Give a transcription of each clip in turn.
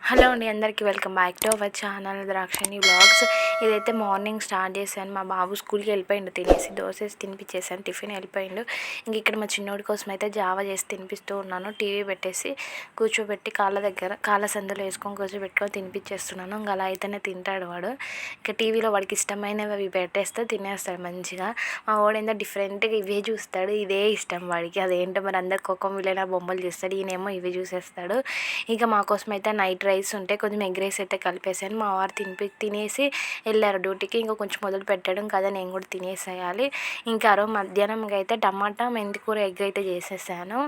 Hello అండి, అందరికీ welcome back to our channel Drakshani vlogs. ఇదైతే మార్నింగ్ స్టార్ట్ చేశాను. మా బాబు స్కూల్కి వెళ్ళిపోయిండు, తినేసి దోశ తినిపించేసాను, టిఫిన్ వెళ్ళిపోయిండు. ఇంక ఇక్కడ మా చిన్నోడి కోసం అయితే జావా చేసి తినిపిస్తూ ఉన్నాను. టీవీ పెట్టేసి కూర్చోబెట్టి కాళ్ళ సందులో వేసుకొని కూర్చోబెట్టుకొని తినిపించేస్తున్నాను. ఇంకా అలా అయితేనే తింటాడు వాడు. ఇంకా టీవీలో వాడికి ఇష్టమైనవి అవి పెట్టేస్తే తినేస్తాడు మంచిగా. మా వాడు ఏందో డిఫరెంట్గా ఇవే చూస్తాడు, ఇదే ఇష్టం వాడికి. అదేంటో మరి అందరు కోకం విలైన బొమ్మలు చూస్తాడు, ఈయనేమో ఇవి చూసేస్తాడు. ఇక మా కోసం అయితే నైట్ రైస్ ఉంటే కొంచెం ఎగ్ రైస్ అయితే కలిపేసాను. మా వారు తినేసి వెళ్ళారు డ్యూటీకి. ఇంకా కొంచెం మొదలు పెట్టడం కదా, నేను కూడా తినేసేయాలి. ఇంకా ఆ రోజు మధ్యాహ్నంకి అయితే టమాటా మెంతికూర ఎగ్ అయితే చేసేసాను.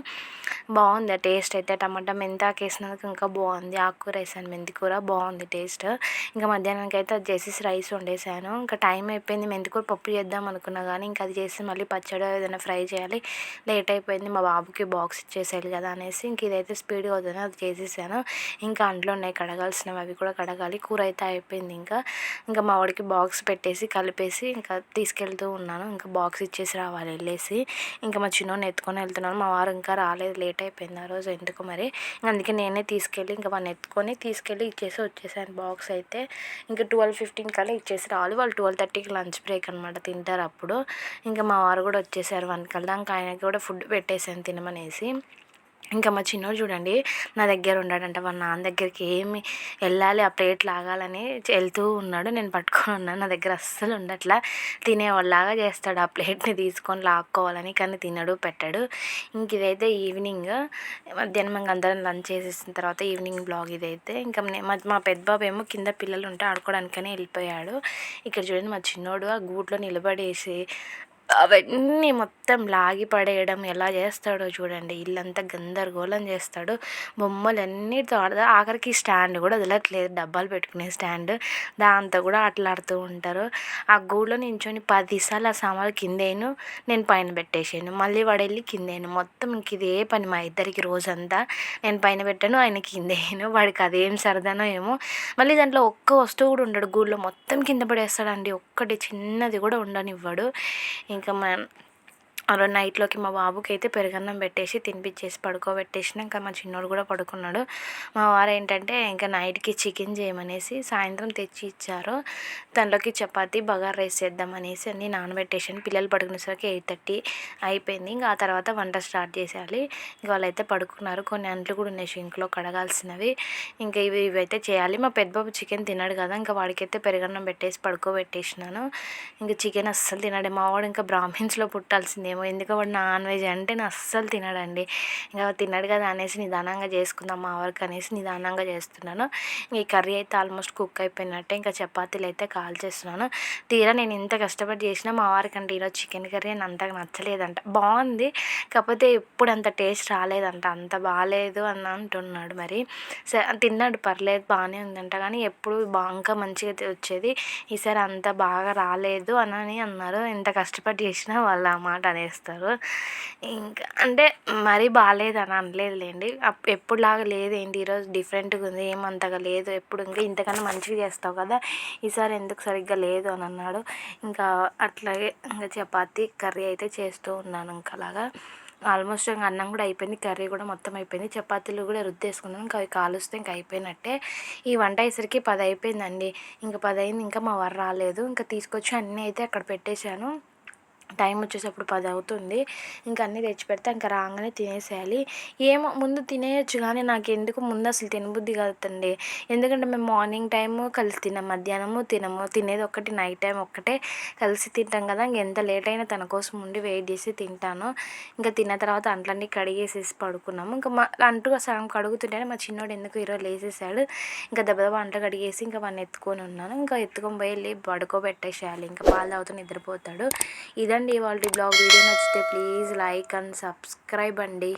బాగుంది ఆ టేస్ట్ అయితే. టమాటా మెంతాకు వేసినందుకు ఇంకా బాగుంది. ఆకుకూర వేసాను, మెంతికూర బాగుంది టేస్ట్. ఇంకా మధ్యాహ్నానికి అయితే అది చేసేసి రైస్ వండేసాను. ఇంకా టైం అయిపోయింది. మెంతికూర పప్పు చేద్దాం అనుకున్నా కానీ ఇంకా అది చేసి మళ్ళీ పచ్చడి ఏదైనా ఫ్రై చేయాలి, లేట్ అయిపోయింది. మా బాబుకి బాక్స్ ఇచ్చేసేయాలి కదా అనేసి ఇంక ఇదైతే స్పీడ్గా అవుతుంది, అది చేసేసాను. ఇంకా అంట్లో ఉన్నాయి కడగాల్సినవి, అవి కూడా కడగాలి. కూర అయితే అయిపోయింది. ఇంకా మా వాడికి బాక్స్ పెట్టేసి కలిపేసి ఇంకా తీసుకెళ్తూ ఉన్నాను. ఇంకా బాక్స్ ఇచ్చేసి రావాలి వెళ్ళేసి. ఇంకా మా చిన్నోడిని ఎత్తుకొని వెళ్తున్నాను. మా వారు ఇంకా రాలేదు, లేట్ అయిపోయింది ఆ రోజు ఎందుకు మరి. అందుకే నేనే తీసుకెళ్ళి ఇంకా వాడిని ఎత్తుకొని తీసుకెళ్ళి ఇచ్చేసి వచ్చేసాను బాక్స్ అయితే. ఇంకా 12:15 కల్లా ఇచ్చేసి రావాలి. వాళ్ళు 12:30కి లంచ్ బ్రేక్ అనమాట, తింటారు అప్పుడు. ఇంకా మా వారు కూడా వచ్చేసారు 1 కల్లా. ఇంకా ఆయనకి కూడా ఫుడ్ పెట్టేసాను తినమనేసి. ఇంకా మా చిన్నోడు చూడండి నా దగ్గర ఉన్నాడంట. వాళ్ళ నాన్న దగ్గరికి ఏమి వెళ్ళాలి, ఆ ప్లేట్ లాగాలని వెళ్తూ ఉన్నాడు. నేను పట్టుకొని ఉన్నాను, నా దగ్గర అస్సలు ఉండట్లా. తినేవాళ్ళలాగా చేస్తాడు, ఆ ప్లేట్ని తీసుకొని లాక్కోవాలని, కానీ తినడు పెట్టాడు. ఇంక ఇదైతే ఈవినింగ్, మధ్యాహ్నం ఇంక అందరం లంచ్ చేసేసిన తర్వాత ఈవినింగ్ బ్లాగ్ ఇదైతే. ఇంకా మా పెద్ద బాబు ఏమో కింద పిల్లలు ఉంటే ఆడుకోవడానికని వెళ్ళిపోయాడు. ఇక్కడ చూడండి మా చిన్నోడు ఆ గూట్లో నిలబడేసి అవన్నీ మొత్తం లాగి పడేయడం ఎలా చేస్తాడో చూడండి. ఇల్లంతా గందరగోళం చేస్తాడు, బొమ్మలన్నిటితో ఆఖరికి స్టాండ్ కూడా వదలట్లేదు, డబ్బాలు పెట్టుకునే స్టాండ్, దాంతో కూడా ఆటలాడుతూ ఉంటారు. ఆ గూడులో నించొని 10 సార్లు ఆ సామాన్లు కిందేను, నేను పైన పెట్టేసాను, మళ్ళీ వాడు వెళ్ళి కిందేను. మొత్తం ఇంక ఇదే పని మా ఇద్దరికి రోజంతా. నేను పైన పెట్టాను, ఆయన కిందేను. వాడికి అదేం సరదానో ఏమో. మళ్ళీ దాంట్లో ఒక్క వస్తువు కూడా ఉండడు, గూడులో మొత్తం కింద పడేస్తాడండి, ఒక్కటి చిన్నది కూడా ఉండనివ్వడు. ఇంకా ఆ రోజు నైట్లోకి మా బాబుకి అయితే పెరుగన్నం పెట్టేసి తినిపించేసి పడుకోబెట్టేసిన. ఇంకా మా చిన్నోడు కూడా పడుకున్నాడు. మా వారు ఏంటంటే ఇంకా నైట్కి చికెన్ చేయమనేసి సాయంత్రం తెచ్చి ఇచ్చారు. దాంట్లోకి చపాతి బగారా రైస్ చేద్దామనేసి అన్నీ నానబెట్టేసాను. పిల్లలు పడుకునేసరికి 8:30 అయిపోయింది. ఇంకా ఆ తర్వాత వంట స్టార్ట్ చేసేయాలి. ఇంకా వాళ్ళైతే పడుకున్నారు. కొన్ని అంట్లు కూడా ఉన్నాయి షింక్లో కడగాల్సినవి. ఇంకా ఇవైతే చేయాలి. మా పెద్ద బాబు చికెన్ తిన్నాడు కదా, ఇంకా వాడికైతే పెరుగన్నం పెట్టేసి పడుకోబెట్టేసినాను. ఇంకా చికెన్ అస్సలు తినడు. మా వాడు ఇంకా బ్రాహ్మిన్స్లో పుట్టాల్సిందేమో, ఎందుకో వాడు నాన్ వెజ్ అంటే అస్సలు తినడండి. ఇంకా తిన్నాడు కదా అనేసి నిదానంగా చేసుకుందాం మా వారికి అనేసి నిదానంగా చేస్తున్నాను. ఈ కర్రీ అయితే ఆల్మోస్ట్ కుక్ అయిపోయినట్టే. ఇంకా చపాతీలు అయితే కాల్ చేస్తున్నాను. తీరా నేను ఇంత కష్టపడి చేసినా మా వారికి అంటే ఈరోజు చికెన్ కర్రీ అని అంతగా నచ్చలేదంట. బాగుంది, కాకపోతే ఎప్పుడు అంత టేస్ట్ రాలేదంట, అంత బాగాలేదు అని అంటున్నాడు. మరి తిన్నాడు, పర్లేదు బాగానే ఉందంట, కానీ ఎప్పుడు ఇంకా మంచిగా వచ్చేది, ఈసారి అంత బాగా రాలేదు అని అన్నారు. ఎంత కష్టపడి చేసినా వాళ్ళు ఆ మాట అనేస్తారు. ఇంకా అంటే మరీ బాగాలేదని అనలేదులేండి, ఎప్పుడులాగా లేదు, ఏంటి ఈరోజు డిఫరెంట్గా ఉంది, ఏమంతగా లేదు, ఎప్పుడు ఇంకా ఇంతకన్నా మంచిగా చేస్తావు కదా, ఈసారి ఎందుకు సరిగ్గా లేదు అని అన్నాడు. ఇంకా అట్లాగే ఇంకా చపాతీ కర్రీ అయితే చేస్తూ ఉన్నాను. ఇంకా అలాగా ఆల్మోస్ట్ ఇంకా అన్నం కూడా అయిపోయింది, కర్రీ కూడా మొత్తం అయిపోయింది, చపాతీలు కూడా రుద్దేసుకున్నాను. ఇంకా అవి కాలుస్తే ఇంకా అయిపోయినట్టే. ఈ వంట అయ్యేసరికి 10 అయిపోయిందండి. ఇంకా 10 అయింది, ఇంకా మా వారు రాలేదు. ఇంకా తీసుకొచ్చి అన్నీ అయితే అక్కడ పెట్టేశాను. టైం వచ్చేసప్పుడు 10 అవుతుంది. ఇంకా అన్నీ తెచ్చిపెడితే ఇంకా రాగానే తినేసేయాలి. ఏమో ముందు తినేయచ్చు, కానీ నాకు ఎందుకు ముందు అసలు తినబుద్ధి కాదండి. ఎందుకంటే మేము మార్నింగ్ టైము కలిసి తినము, మధ్యాహ్నము తినము, తినేది ఒక్కటి నైట్ టైం ఒక్కటే కలిసి తింటాం కదా. ఎంత లేట్ అయినా తన కోసం ఉండి వెయిట్ చేసి తింటాను. ఇంకా తిన్న తర్వాత అంట్లన్నీ కడిగేసేసి పడుకున్నాము. ఇంకా అంటూ సగం కడుగుతుంటేనే మా చిన్నోడు ఎందుకు ఈరోజు లేసేసాడు. ఇంకా దెబ్బ అంట కడిగేసి ఇంకా వాడిని ఎత్తుకొని ఉన్నాను. ఇంకా ఎత్తుకొని పోయి వెళ్ళి పడుకోబెట్టేసేయాలి, ఇంకా పాలు తాగుతూ నిద్రపోతాడు. ఇదండి ఇవాళ బ్లాగ్. వీడియో నచ్చితే ప్లీజ్ లైక్ అండ్ సబ్స్క్రైబ్ అండి.